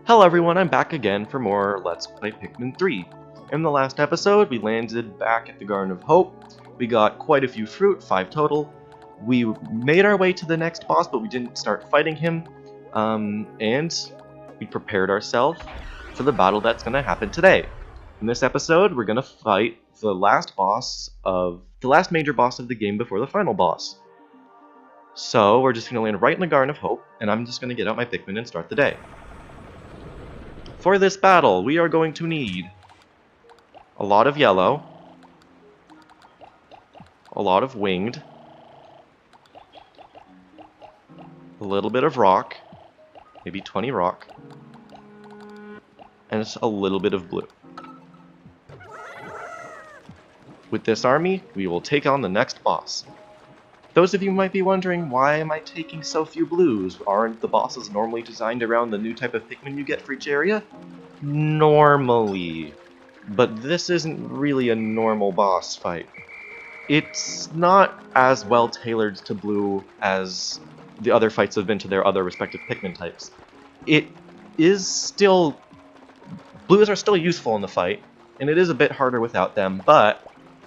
Hello everyone, I'm back again for more Let's Play Pikmin 3. In the last episode, we landed back at the Garden of Hope. We got quite a few fruit, 5 total. We made our way to the next boss, but we didn't start fighting him. And we prepared ourselves for the battle that's going to happen today. In this episode, we're going to fight the last major boss of the game before the final boss. So, we're just going to land right in the Garden of Hope, and I'm just going to get out my Pikmin and start the day. For this battle, we are going to need a lot of yellow, a lot of winged, a little bit of rock, maybe 20 rock, and a little bit of blue. With this army, we will take on the next boss. Those of you might be wondering, why am I taking so few blues? Aren't the bosses normally designed around the new type of Pikmin you get for each area? Normally. But this isn't really a normal boss fight. It's not as well tailored to blue as the other fights have been to their other respective Pikmin types. Blues are still useful in the fight, and it is a bit harder without them, but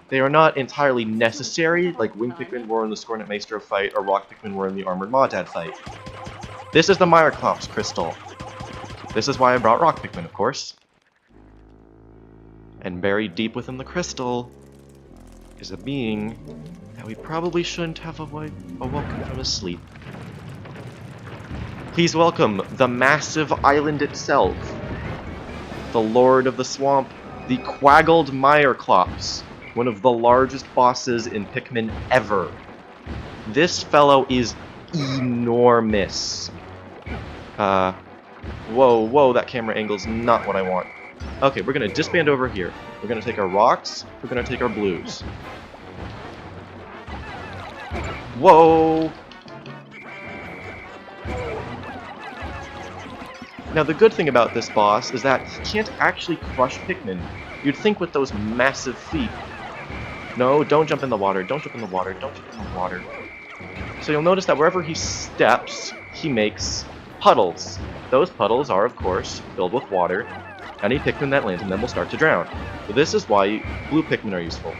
they are not entirely necessary, like Wing Pikmin were in the Scornet Maestro fight, or Rock Pikmin were in the Armored Maudad fight. This is the Mireclops crystal. This is why I brought Rock Pikmin, of course. And buried deep within the crystal is a being that we probably shouldn't have awoken from his sleep. Please welcome the massive island itself, the Lord of the Swamp, the Quaggled Mireclops. One of the largest bosses in Pikmin ever. This fellow is enormous. Whoa, that camera angle's not what I want. Okay, we're gonna disband over here. We're gonna take our rocks, we're gonna take our blues. Whoa! Now the good thing about this boss is that he can't actually crush Pikmin. You'd think with those massive feet. No, don't jump in the water, don't jump in the water, don't jump in the water. So you'll notice that wherever he steps, he makes puddles. Those puddles are, of course, filled with water. Any Pikmin that lands in them will start to drown. So this is why blue Pikmin are useful.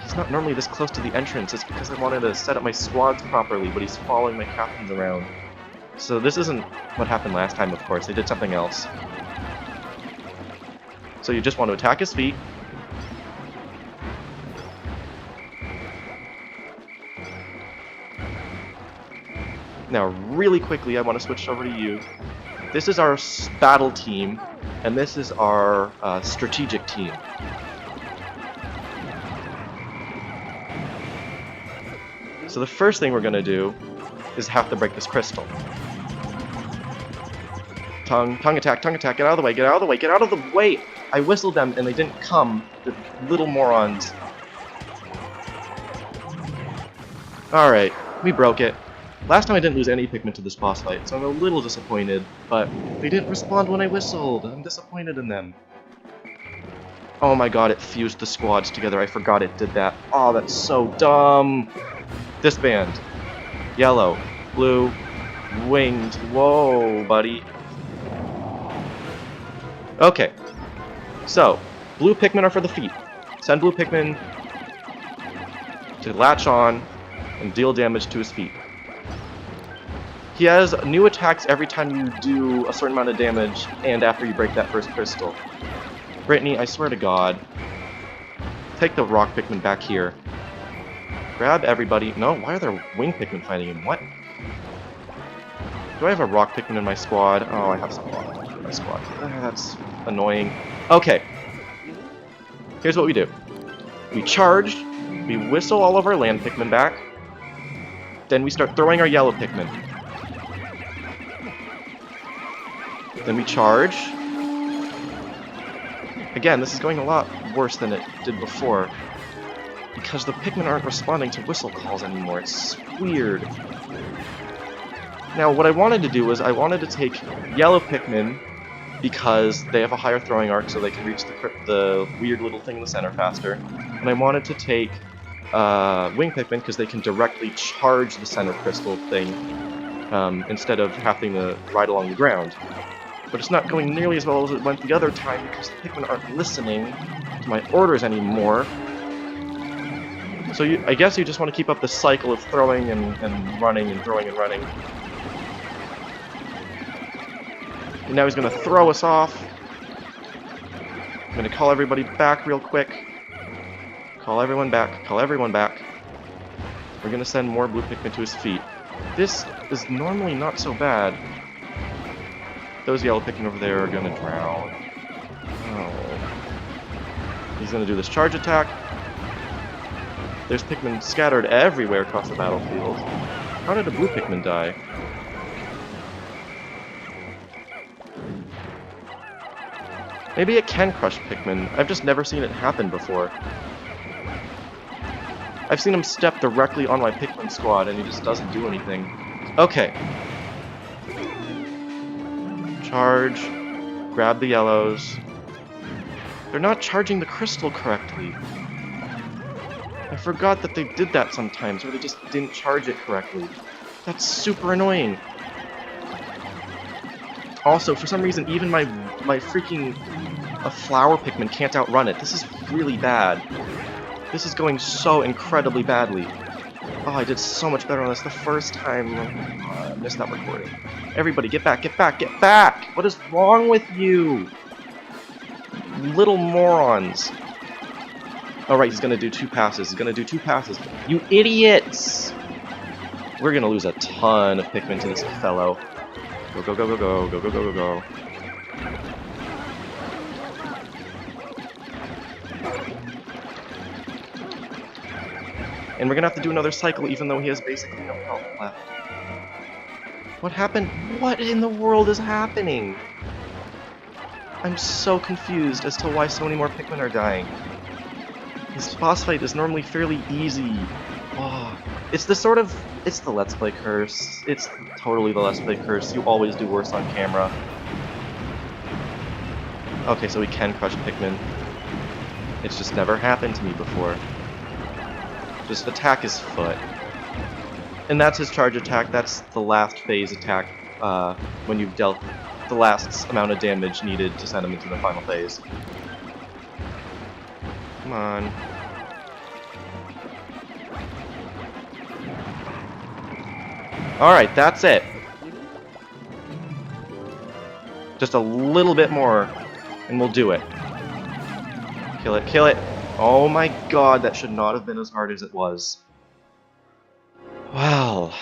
He's not normally this close to the entrance. It's because I wanted to set up my squads properly, but he's following my captains around. So this isn't what happened last time, of course. They did something else. So you just want to attack his feet. Now, really quickly, I want to switch over to you. This is our battle team, and this is our strategic team. So the first thing we're going to do is have to break this crystal. Tongue attack, get out of the way, get out of the way, get out of the way! I whistled them and they didn't come, the little morons. Alright, we broke it. Last time I didn't lose any Pikmin to this boss fight, so I'm a little disappointed, but they didn't respond when I whistled. I'm disappointed in them. Oh my god, it fused the squads together. I forgot it did that. Oh, that's so dumb. Disband. Yellow. Blue. Winged. Whoa, buddy. Okay. So, blue Pikmin are for the feet. Send blue Pikmin to latch on and deal damage to his feet. He has new attacks every time you do a certain amount of damage and after you break that first crystal. Brittany, I swear to God. Take the rock Pikmin back here. Grab everybody. No, why are there wing Pikmin fighting him? What? Do I have a rock Pikmin in my squad? Oh, I have some rock Pikmin in my squad. That's annoying. Okay. Here's what we do. We charge. We whistle all of our land Pikmin back. Then we start throwing our yellow Pikmin. Then we charge. Again, this is going a lot worse than it did before, because the Pikmin aren't responding to whistle calls anymore. It's weird. Now, what I wanted to do was I wanted to take yellow Pikmin because they have a higher throwing arc, so they can reach the weird little thing in the center faster. And I wanted to take wing Pikmin because they can directly charge the center crystal thing instead of having to ride along the ground. but it's not going nearly as well as it went the other time because the Pikmin aren't listening to my orders anymore. So I guess you just want to keep up the cycle of throwing and running and throwing and running. And now he's going to throw us off. I'm going to call everybody back real quick. Call everyone back. Call everyone back. We're going to send more blue Pikmin to his feet. This is normally not so bad. Those yellow Pikmin over there are going to drown. Oh. He's going to do this charge attack. There's Pikmin scattered everywhere across the battlefield. How did a blue Pikmin die? Maybe it can crush Pikmin. I've just never seen it happen before. I've seen him step directly on my Pikmin squad and he just doesn't do anything. Okay. Charge. Grab the yellows. They're not charging the crystal correctly. I forgot that they did that sometimes, or they just didn't charge it correctly. That's super annoying. Also, for some reason, even my freaking flower Pikmin can't outrun it. This is really bad. This is going so incredibly badly. Oh, I did so much better on this the first time. I missed that recording. Everybody, get back, get back, get back! What is wrong with you? Little morons. Alright, he's gonna do 2 passes. He's gonna do 2 passes. You idiots! We're gonna lose a ton of Pikmin to this fellow. Go, go, go, go, go, go, go, go, go, go. And we're gonna have to do another cycle even though he has basically no health left. What happened? What in the world is happening? I'm so confused as to why so many more Pikmin are dying. This boss fight is normally fairly easy. Oh, it's the Let's Play curse. It's totally the Let's Play curse. You always do worse on camera. Okay, so we can crush Pikmin. It's just never happened to me before. Just attack his foot. And that's his charge attack. That's the last phase attack when you've dealt the last amount of damage needed to send him into the final phase. Come on. Alright, that's it. Just a little bit more, and we'll do it. Kill it, kill it. Oh my god, that should not have been as hard as it was. Wow.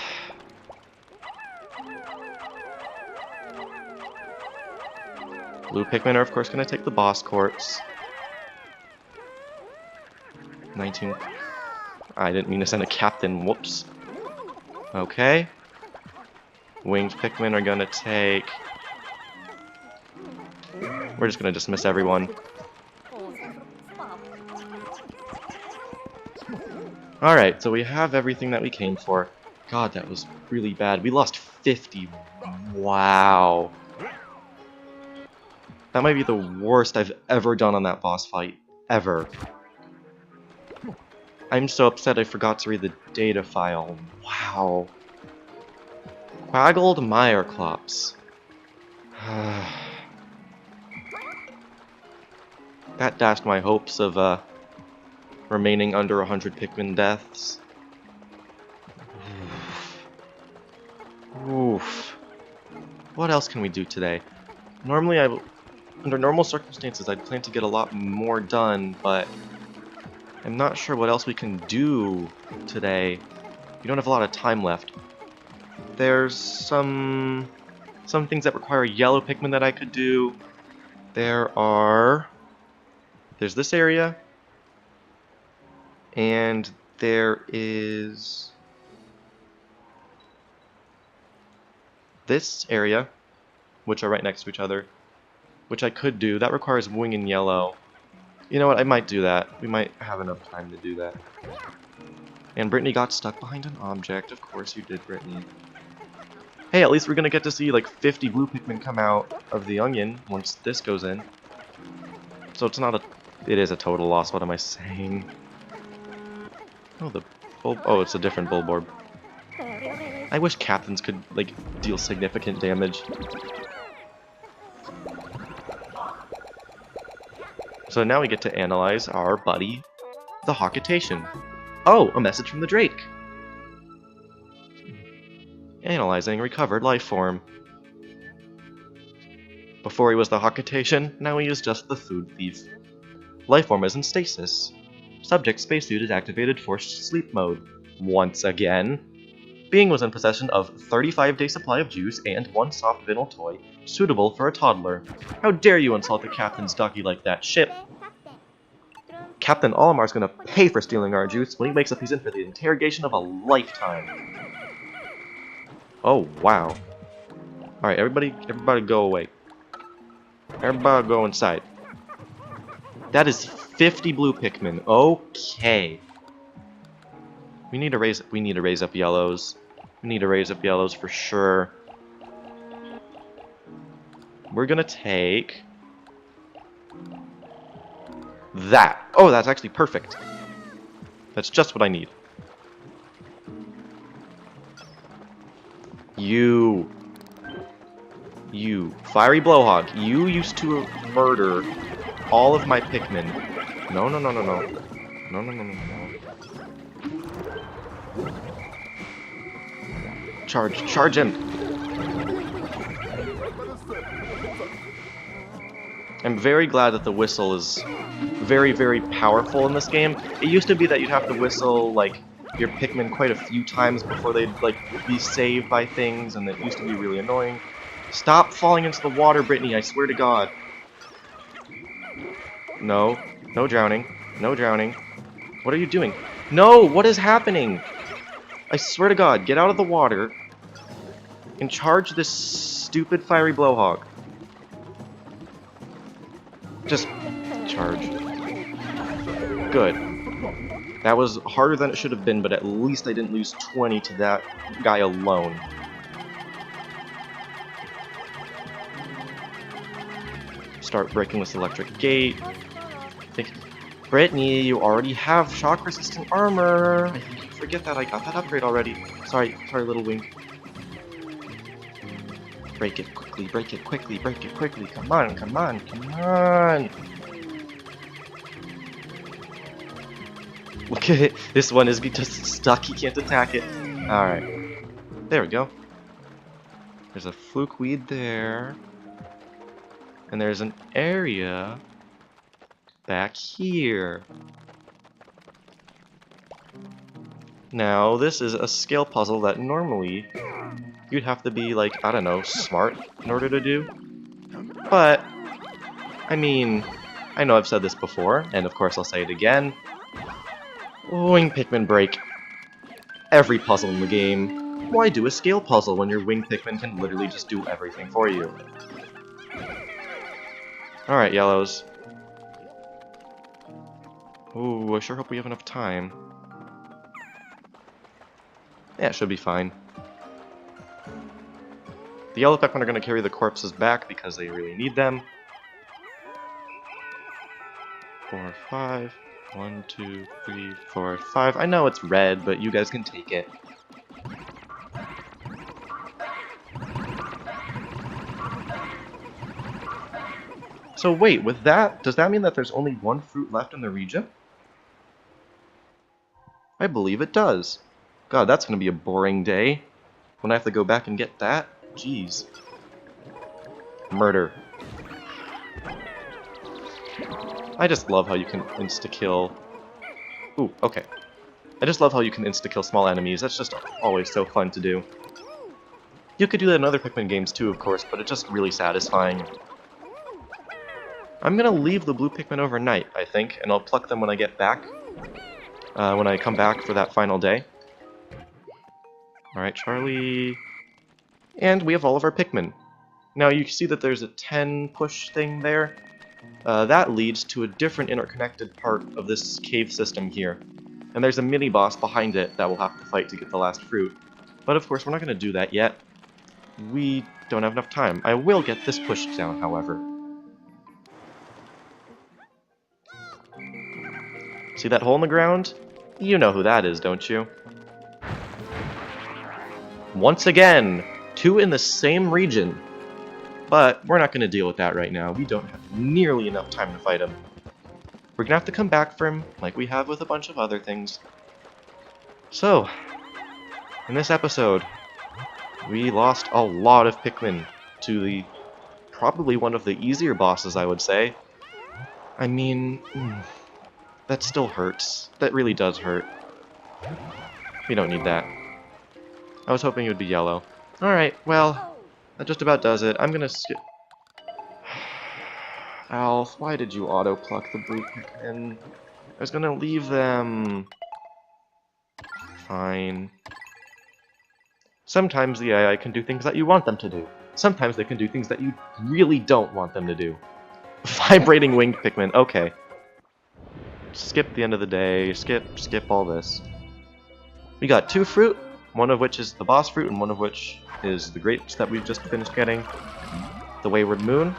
Blue Pikmin are of course going to take the boss corpse. 19. I didn't mean to send a captain, whoops. Okay. Winged Pikmin are going to take... We're just going to dismiss everyone. Alright, so we have everything that we came for. God, that was really bad. We lost 50. Wow. That might be the worst I've ever done on that boss fight. Ever. I'm so upset I forgot to read the data file. Wow. Quaggled Mireclops. That dashed my hopes of remaining under 100 Pikmin deaths. Oof. What else can we do today? Normally, under normal circumstances, I'd plan to get a lot more done, but I'm not sure what else we can do today. We don't have a lot of time left. There's some things that require yellow Pikmin that I could do. There's this area, and there is this area, which are right next to each other, which I could do. That requires wing and yellow. You know what, I might do that. We might have enough time to do that. And Brittany got stuck behind an object. Of course you did, Brittany. Hey, at least we're gonna get to see like 50 blue Pikmin come out of the onion once this goes in. So it's not a... It is a total loss, what am I saying? Oh, the bulb... Oh, it's a different Bulborb. I wish captains could, like, deal significant damage. So now we get to analyze our buddy, the Hocotation. Oh, a message from the Drake. Analyzing recovered life form. Before he was the Hocotation, now he is just the food thief. Life form is in stasis. Subject spacesuit is activated forced sleep mode. Once again. Being was in possession of 35-day supply of juice and one soft vinyl toy, suitable for a toddler. How dare you insult the captain's ducky like that, ship? Captain Olimar's gonna pay for stealing our juice. When he wakes up, he's in for the interrogation of a lifetime. Oh, wow. Alright, everybody go away. Everybody go inside. That is 50 blue Pikmin. Okay. We need to raise up yellows. We need to raise up yellows for sure. We're gonna take that. Oh, that's actually perfect. That's just what I need. You fiery blowhog, you used to murder all of my Pikmin. No. Charge him. I'm very glad that the whistle is very, very powerful in this game. It used to be that you'd have to whistle, like, your Pikmin quite a few times before they'd, like, be saved by things, and it used to be really annoying. Stop falling into the water, Brittany, I swear to God. No drowning. No drowning. What are you doing? No! What is happening? I swear to God, get out of the water and charge this stupid fiery blowhog. Just charge. Good. That was harder than it should have been, but at least I didn't lose 20 to that guy alone. Start breaking this electric gate. Brittany, you already have shock-resistant armor. I think you forget that I got that upgrade already. Sorry, little wink. Break it quickly, break it quickly, break it quickly. Come on. Look at it. This one is just stuck. He can't attack it. Alright. There we go. There's a fluke weed there. And there's an area back here. Now, this is a scale puzzle that normally you'd have to be, like, I don't know, smart in order to do. But, I mean, I know I've said this before, and of course I'll say it again. Wing Pikmin break every puzzle in the game. Why do a scale puzzle when your Wing Pikmin can literally just do everything for you? Alright, yellows. Ooh, I sure hope we have enough time. Yeah, it should be fine. The yellow Pikmin are going to carry the corpses back because they really need them. 4, 5. 1, 2, 3, 4, 5. I know it's red, but you guys can take it. So wait, with that, does that mean that there's only one fruit left in the region? I believe it does. God, that's going to be a boring day when I have to go back and get that. Jeez. Murder. I just love how you can insta-kill... Ooh, okay. I just love how you can insta-kill small enemies. That's just always so fun to do. You could do that in other Pikmin games too, of course, but it's just really satisfying. I'm gonna leave the blue Pikmin overnight, I think, and I'll pluck them when I get back. When I come back for that final day. Alright, Charlie... And we have all of our Pikmin. Now you see that there's a 10 push thing there. That leads to a different interconnected part of this cave system here. And there's a mini-boss behind it that we'll have to fight to get the last fruit. But of course, we're not going to do that yet. We don't have enough time. I will get this pushed down, however. See that hole in the ground? You know who that is, don't you? Once again, 2 in the same region. But we're not going to deal with that right now. We don't have nearly enough time to fight him. We're gonna have to come back for him, like we have with a bunch of other things. So, in this episode, we lost a lot of Pikmin to the probably one of the easier bosses, I would say. I mean, that still hurts. That really does hurt. We don't need that. I was hoping it would be yellow. Alright, well, that just about does it. I'm gonna skip... Alf, why did you auto-pluck the blue Pikmin? I was gonna leave them... Fine. Sometimes the AI can do things that you want them to do. Sometimes they can do things that you really don't want them to do. Vibrating winged Pikmin, okay. Skip the end of the day, skip all this. We got 2 fruit, one of which is the boss fruit, and one of which is the grapes that we've just finished getting. The Wayward Moon.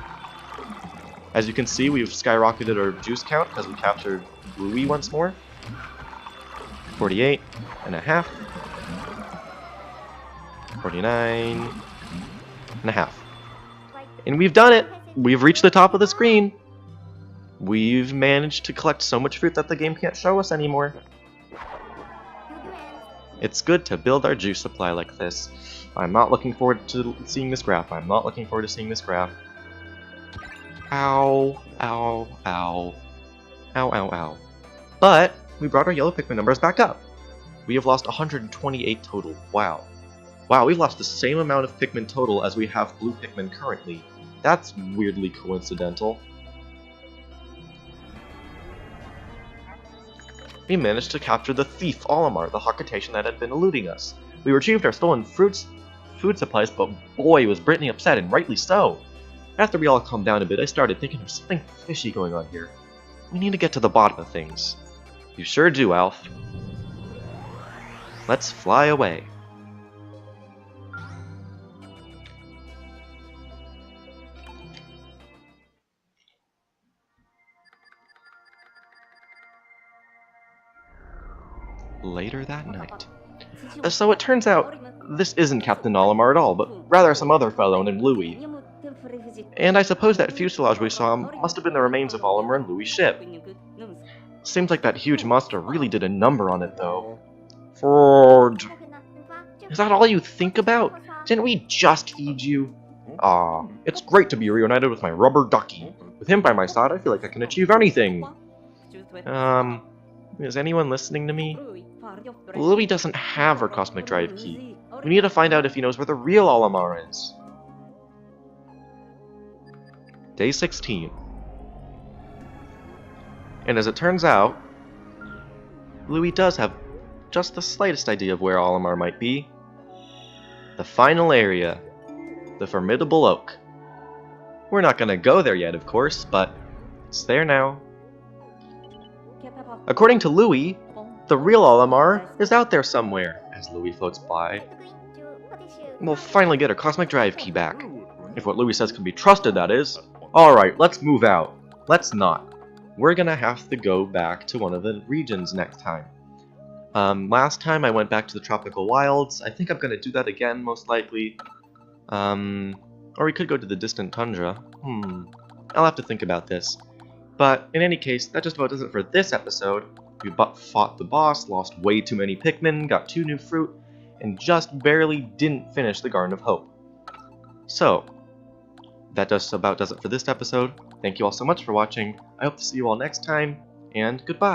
As you can see, we've skyrocketed our juice count because we captured Bluey once more. 48 and a half. 49 and a half. And we've done it! We've reached the top of the screen! We've managed to collect so much fruit that the game can't show us anymore. It's good to build our juice supply like this. I'm not looking forward to seeing this graph. I'm not looking forward to seeing this graph. Ow, ow, ow. Ow, ow, ow. But we brought our yellow Pikmin numbers back up. We have lost 128 total. Wow. Wow, we've lost the same amount of Pikmin total as we have blue Pikmin currently. That's weirdly coincidental. We managed to capture the thief Olimar, the Hocotation that had been eluding us. We retrieved our stolen food supplies, but boy was Brittany upset, and rightly so. After we all calmed down a bit, I started thinking there's something fishy going on here. We need to get to the bottom of things. You sure do, Alf. Let's fly away. Later that night. So it turns out, this isn't Captain Olimar at all, but rather some other fellow named Louis. And I suppose that fuselage we saw must have been the remains of Olimar and Louis' ship. Seems like that huge monster really did a number on it, though. Forge. Is that all you think about? Didn't we just feed you? Ah, it's great to be reunited with my rubber ducky. With him by my side, I feel like I can achieve anything. Is anyone listening to me? Louis doesn't have her cosmic drive key. We need to find out if he knows where the real Olimar is. Day 16. And as it turns out, Louis does have just the slightest idea of where Olimar might be. The final area. The Formidable Oak. We're not gonna go there yet, of course, but it's there now. According to Louis, the real Olimar is out there somewhere, as Louis floats by. We'll finally get our cosmic drive key back. If what Louis says can be trusted, that is. Alright, let's move out. Let's not. We're gonna have to go back to one of the regions next time. Last time I went back to the tropical wilds. I think I'm gonna do that again, most likely. Or we could go to the distant tundra. I'll have to think about this. But in any case, that just about does it for this episode. We fought the boss, lost way too many Pikmin, got 2 new fruit, and just barely didn't finish the Garden of Hope. So, that just about does it for this episode. Thank you all so much for watching. I hope to see you all next time, and goodbye!